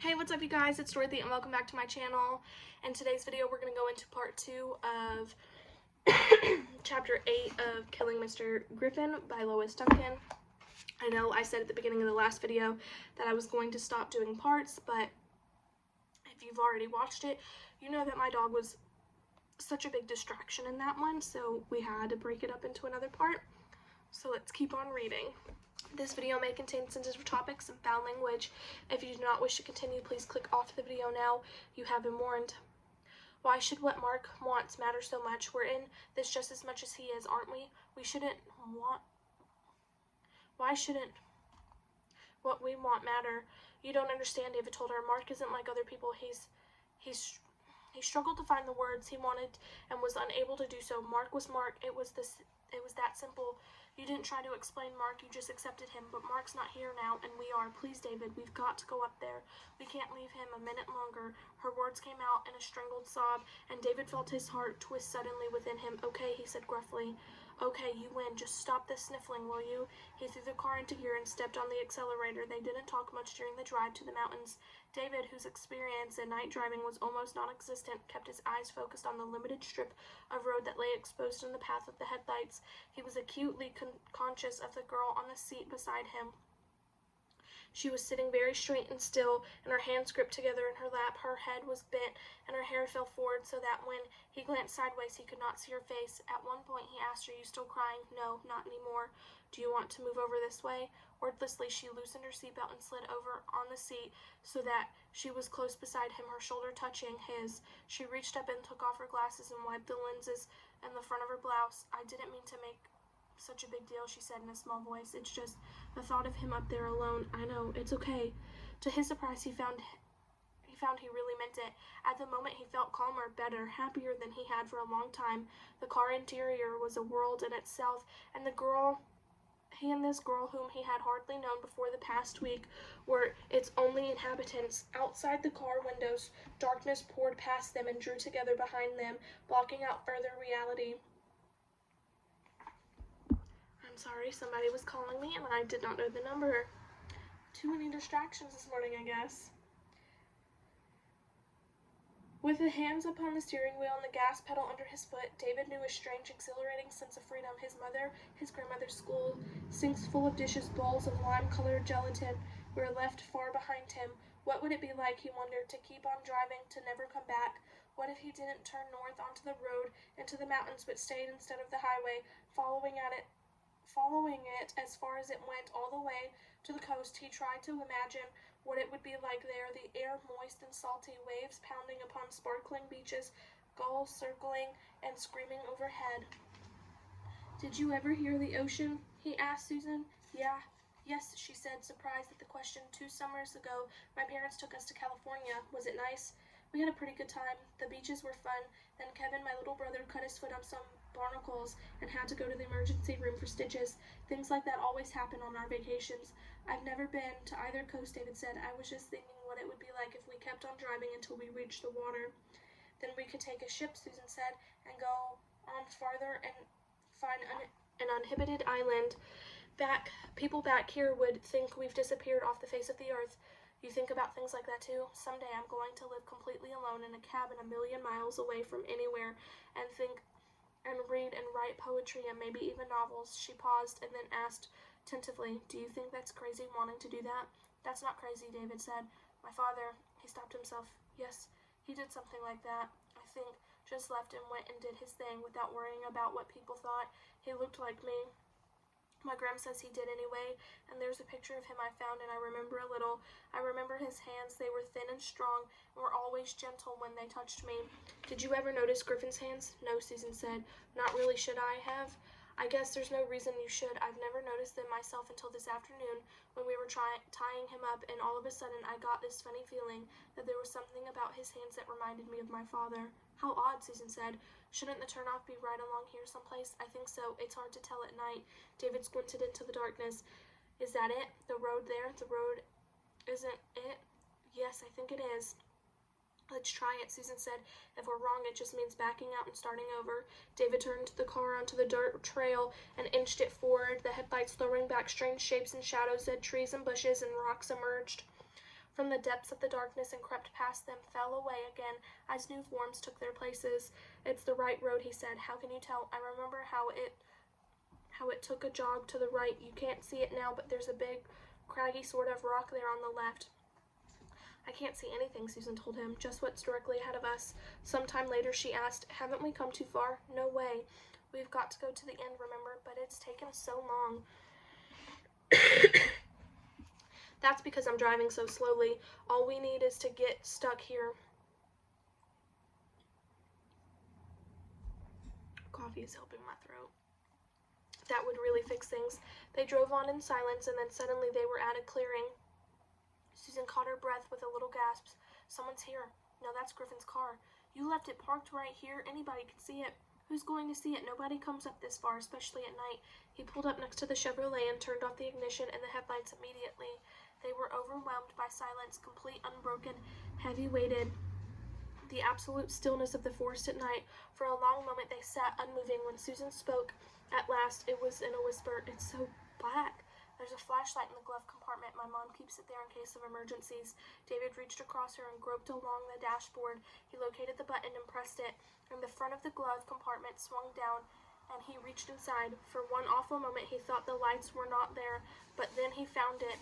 Hey, what's up you guys? It's Dorothy and welcome back to my channel. In today's video we're going to go into part 2 of chapter 8 of Killing Mr. Griffin by Lois Duncan. I know I said at the beginning of the last video that I was going to stop doing parts, but if you've already watched it, you know that my dog was such a big distraction in that one, so we had to break it up into another part. So let's keep on reading. This video may contain sensitive topics and foul language. If you do not wish to continue, please click off the video now. You have been warned. Why should what Mark wants matter so much? We're in this just as much as he is, aren't we? Why shouldn't what we want matter? You don't understand, David told her. Mark isn't like other people. He struggled to find the words he wanted and was unable to do so. Mark was Mark. It was that simple. You didn't try to explain Mark, you just accepted him, but Mark's not here now, and we are. Please, David, we've got to go up there. We can't leave him a minute longer. Her words came out in a strangled sob, and David felt his heart twist suddenly within him. Okay, he said gruffly. Okay, you win. Just stop this sniffling, will you? He threw the car into gear and stepped on the accelerator. They didn't talk much during the drive to the mountains. David, whose experience in night driving was almost non-existent, kept his eyes focused on the limited strip of road that lay exposed in the path of the headlights. He was acutely conscious of the girl on the seat beside him. She was sitting very straight and still, and her hands gripped together in her lap. Her head was bent, and her hair fell forward so that when he glanced sideways, he could not see her face. At one point, he asked, "Are you still crying?" "No, not anymore." "Do you want to move over this way?" Wordlessly, she loosened her seatbelt and slid over on the seat so that she was close beside him, her shoulder touching his. She reached up and took off her glasses and wiped the lenses in the front of her blouse. "I didn't mean to make such a big deal," she said in a small voice. "It's just the thought of him up there alone. I know, it's okay." To his surprise, he found he really meant it. At the moment, he felt calmer, better, happier than he had for a long time. The car interior was a world in itself, and he and this girl whom he had hardly known before the past week were its only inhabitants. Outside the car windows, darkness poured past them and drew together behind them, blocking out further reality. I'm sorry, somebody was calling me and I did not know the number. Too many distractions this morning, I guess. With the hands upon the steering wheel and the gas pedal under his foot, David knew a strange, exhilarating sense of freedom. His mother, his grandmother's school, sinks full of dishes, bowls of lime-colored gelatin were left far behind him. What would it be like, he wondered, to keep on driving, to never come back? What if he didn't turn north onto the road, into the mountains, but stayed instead of the highway, following it as far as it went, all the way to the coast? He tried to imagine what it would be like there, the air moist and salty, waves pounding upon sparkling beaches, gulls circling and screaming overhead. "Did you ever hear the ocean?" he asked Susan. Yes, she said, surprised at the question. 2 summers ago, my parents took us to California. Was it nice? We had a pretty good time. The beaches were fun. Then Kevin, my little brother, cut his foot on some barnacles and had to go to the emergency room for stitches. Things like that always happen on our vacations. I've never been to either coast, David said. I was just thinking what it would be like if we kept on driving until we reached the water. Then we could take a ship, Susan said, and go on farther and find an uninhabited island. People back here would think we've disappeared off the face of the earth. You think about things like that too? Someday I'm going to live completely alone in a cabin a million miles away from anywhere and think and read and write poetry and maybe even novels. She paused and then asked tentatively, "Do you think that's crazy, wanting to do that?" "That's not crazy," David said. "My father," he stopped himself. "Yes, he did something like that, I think, just left and went and did his thing without worrying about what people thought. He looked like me. My gram says he did anyway, and there's a picture of him I found, and I remember a little. I remember his hands. They were thin and strong, and were always gentle when they touched me." "Did you ever notice Griffin's hands?" "No," Susan said. "Not really. Should I have?" "I guess there's no reason you should. I've never noticed them myself until this afternoon when we were tying him up, and all of a sudden I got this funny feeling that there was something about his hands that reminded me of my father." "How odd," Susan said. "Shouldn't the turnoff be right along here someplace?" "I think so. It's hard to tell at night." David squinted into the darkness. "Is that it? The road there? The road isn't it?" "Yes, I think it is." "Let's try it," Susan said. "If we're wrong, it just means backing out and starting over." David turned the car onto the dirt trail and inched it forward, the headlights throwing back strange shapes and shadows as trees and bushes and rocks emerged. from the depths of the darkness and crept past them, fell away again as new forms took their places. "It's the right road," he said. "How can you tell?" "I remember how it took a jog to the right. You can't see it now, but there's a big, craggy sort of rock there on the left." "I can't see anything," Susan told him. "Just what's directly ahead of us." Some time later she asked, "Haven't we come too far?" "No way. We've got to go to the end, remember? But it's taken us so long." "That's because I'm driving so slowly. All we need is to get stuck here." Coffee is helping my throat. "That would really fix things." They drove on in silence, and then suddenly they were at a clearing. Susan caught her breath with a little gasp. "Someone's here." "No, that's Griffin's car." "You left it parked right here. Anybody could see it." "Who's going to see it? Nobody comes up this far, especially at night." He pulled up next to the Chevrolet and turned off the ignition and the headlights immediately. They were overwhelmed by silence, complete, unbroken, heavy-weighted, the absolute stillness of the forest at night. For a long moment they sat unmoving. When Susan spoke at last, it was in a whisper. "It's so black. There's a flashlight in the glove compartment. My mom keeps it there in case of emergencies." David reached across her and groped along the dashboard. He located the button and pressed it, and the front of the glove compartment swung down, and he reached inside. For one awful moment he thought the lights were not there, but then he found it.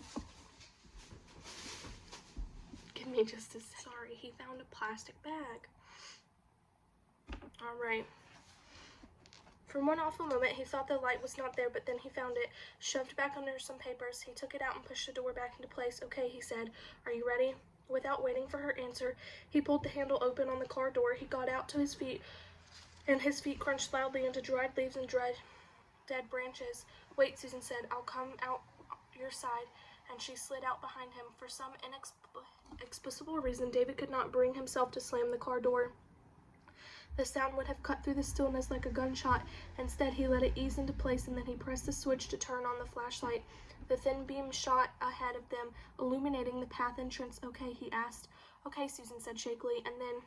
Give me just a second. Sorry, he found a plastic bag. Alright. For one awful moment he thought the light was not there, but then he found it. Shoved back under some papers, he took it out and pushed the door back into place. "Okay," he said. "Are you ready?" Without waiting for her answer, he pulled the handle open on the car door. He got out to his feet, and his feet crunched loudly into dried leaves and dead branches. "Wait," Susan said. "I'll come out your side." And she slid out behind him. For some inexplicable reason, David could not bring himself to slam the car door. The sound would have cut through the stillness like a gunshot. Instead, he let it ease into place, and then he pressed the switch to turn on the flashlight. The thin beam shot ahead of them, illuminating the path entrance. "Okay," he asked. "Okay," Susan said shakily, and then,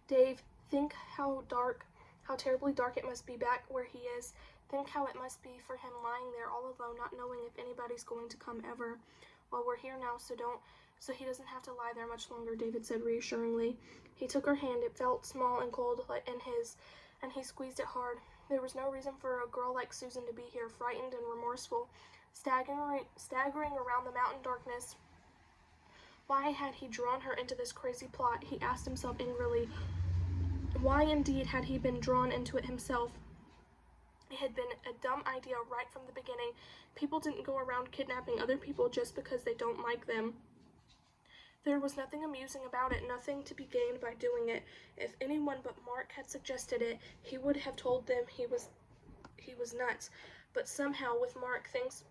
"Dave, think how terribly dark it must be back where he is. Think how it must be for him lying there all alone, not knowing if anybody's going to come ever. Well, we're here now, so he doesn't have to lie there much longer," David said reassuringly. He took her hand. It felt small and cold in his, and he squeezed it hard. There was no reason for a girl like Susan to be here, frightened and remorseful, staggering around the mountain darkness. Why had he drawn her into this crazy plot? He asked himself angrily. Why indeed had he been drawn into it himself? It had been a dumb idea right from the beginning. People didn't go around kidnapping other people just because they don't like them. There was nothing amusing about it, nothing to be gained by doing it. If anyone but Mark had suggested it, he would have told them he was nuts. But somehow, with Mark, things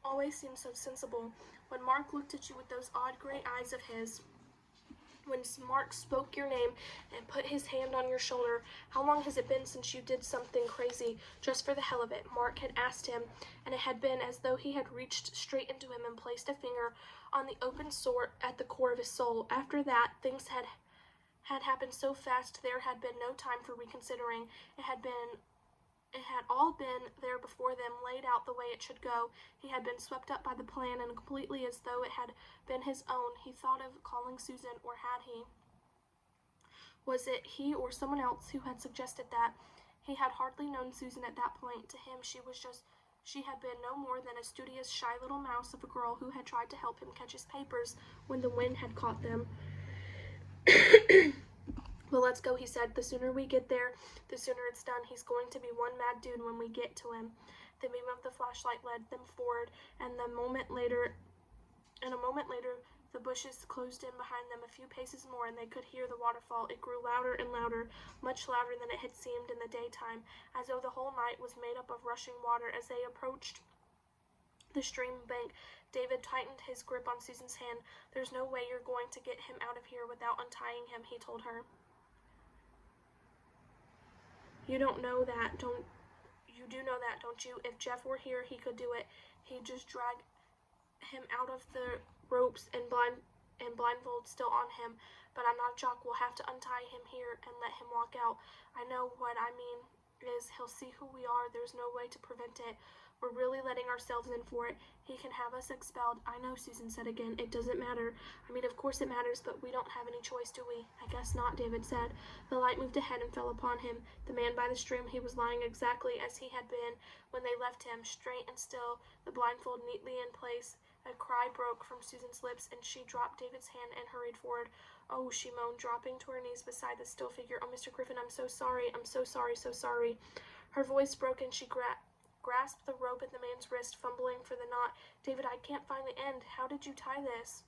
always seemed so sensible. When Mark looked at you with those odd gray eyes of his, when Mark spoke your name and put his hand on your shoulder. "How long has it been since you did something crazy, just for the hell of it?" Mark had asked him, and it had been as though he had reached straight into him and placed a finger on the open sore at the core of his soul. After that, things had happened so fast there had been no time for reconsidering. It had all been there before them, laid out the way it should go. He had been swept up by the plan, and completely as though it had been his own. He thought of calling Susan, or had he? Was it he or someone else who had suggested that? He had hardly known Susan at that point. To him, she had been no more than a studious, shy little mouse of a girl who had tried to help him catch his papers when the wind had caught them. "Well, let's go," he said. "The sooner we get there, the sooner it's done. He's going to be one mad dude when we get to him." The beam of the flashlight led them forward, and a moment later, the bushes closed in behind them a few paces more, and they could hear the waterfall. It grew louder and louder, much louder than it had seemed in the daytime, as though the whole night was made up of rushing water. As they approached the stream bank, David tightened his grip on Susan's hand. "There's no way you're going to get him out of here without untying him," he told her. You do know that, don't you? If Jeff were here, he could do it. He'd just drag him out of the ropes and blindfold still on him. But I'm not a jock. We'll have to untie him here and let him walk out. I know what I mean is he'll see who we are. There's no way to prevent it. We're really letting ourselves in for it. He can have us expelled. I know, Susan said again. It doesn't matter. I mean, of course it matters, but we don't have any choice, do we? I guess not, David said. The light moved ahead and fell upon him. The man by the stream, he was lying exactly as he had been when they left him, straight and still, the blindfold neatly in place. A cry broke from Susan's lips, and she dropped David's hand and hurried forward. Oh, she moaned, dropping to her knees beside the still figure. Oh, Mr. Griffin, I'm so sorry. I'm so sorry, so sorry. Her voice broke, and she grasped the rope at the man's wrist, fumbling for the knot. David, I can't find the end. How did you tie this?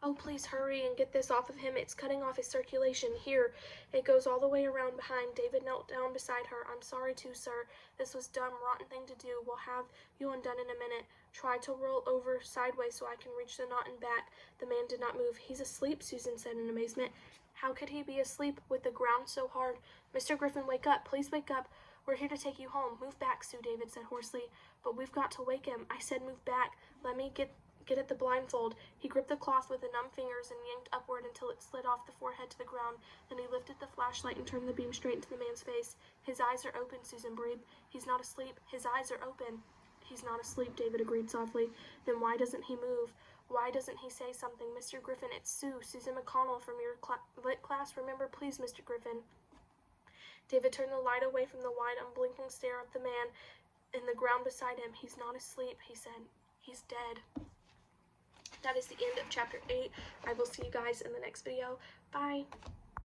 Oh, please hurry and get this off of him. It's cutting off his circulation. Here. It goes all the way around behind. David knelt down beside her. I'm sorry too, sir. This was dumb, rotten thing to do. We'll have you undone in a minute. Try to roll over sideways so I can reach the knot and back. The man did not move. He's asleep, Susan said in amazement. How could he be asleep with the ground so hard? Mr. Griffin, wake up. Please wake up. We're here to take you home. Move back, Sue, David said hoarsely. But we've got to wake him. I said move back. Let me get at the blindfold. He gripped the cloth with the numb fingers and yanked upward until it slid off the forehead to the ground. Then he lifted the flashlight and turned the beam straight into the man's face. His eyes are open, Susan breathed. He's not asleep. His eyes are open. He's not asleep, David agreed softly. Then why doesn't he move? Why doesn't he say something? Mr. Griffin, it's Sue, Susan McConnell from your lit class. Remember, please, Mr. Griffin. David turned the light away from the wide, unblinking stare of the man in the ground beside him. He's not asleep, he said. He's dead. That is the end of chapter 8. I will see you guys in the next video. Bye.